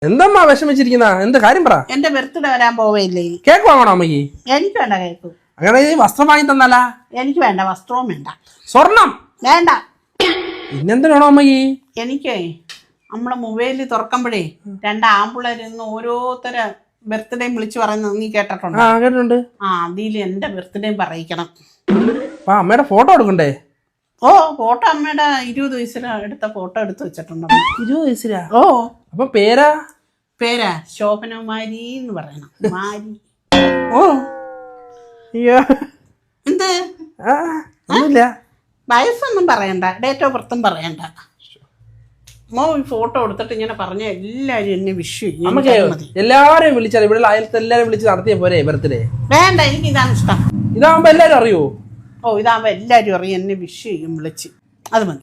എന്തമ്മാ വിഷമിച്ചിരിക്കുന്ന? എന്ത് കാര്യം പറ. എന്റെ ബർത്ത്ഡേ വരാൻ പോവയില്ലേ? കേക്ക് വാങ്ങണോ അമ്മയ്ക്ക്? എനിക്ക് വേണ്ട കേക്ക്. അങ്ങനെ വസ്ത്രം വാങ്ങി തന്നാലാ? എനിക്ക് വേണ്ട, വസ്ത്രവും വേണ്ട, സ്വർണം വേണ്ട. പിന്നെന്തിനാണോ അമ്മയ്ക്ക്? എനിക്ക് നമ്മളെ മൊബൈലിൽ തുറക്കുമ്പോഴേ 2 ആമ്പിള്ളേരിന്ന് ഓരോരുത്തര ബർത്ത്ഡേ വിളിച്ചു പറയുന്നത് നീ കേട്ടിട്ടുണ്ടോ? കേട്ടിട്ടുണ്ട്. അതിൽ എന്റെ ബർത്ത്ഡേ പറയിക്കണം. അമ്മയുടെ ഫോട്ടോ എടുക്കണ്ടേ? ഓ, ഫോട്ടോ അമ്മയുടെ 20 വയസ്സിൽ എടുത്ത ഫോട്ടോ എടുത്ത് വെച്ചിട്ടുണ്ട്. 20 വയസ്സിലാ? ഓ. അപ്പൊ പേരാ? പേരാ ശോഭനകുമാരി എന്ന് പറയണം. മാരി. ഓ. അയ്യോ, എന്ത്? ഒന്നുമില്ല. വയസ്സൊന്നും പറയണ്ട, ഡേറ്റ് ഓഫ് ബർത്തും പറയണ്ട. മോ ഫോട്ടോ എടുത്തിട്ട് ഇങ്ങനെ പറഞ്ഞ എല്ലാരും എന്നെ വിഷ് ചെയ്യും. എല്ലാരെയും വിളിച്ചാൽ ഇവിടെ അയലത്തെ എല്ലാരും വിളിച്ച് നടത്തിയ പോരെ ബർത്ത്ഡേ? വേണ്ട, എനിക്ക് ഇതാണ് ഇഷ്ടം. ഇതാകുമ്പോ എല്ലാരും അറിയോ? ഓ, ഇതാകുമ്പോ എല്ലാരും അറിയും, എന്നെ വിഷ് ചെയ്യും വിളിച്ച്. അത് മതി.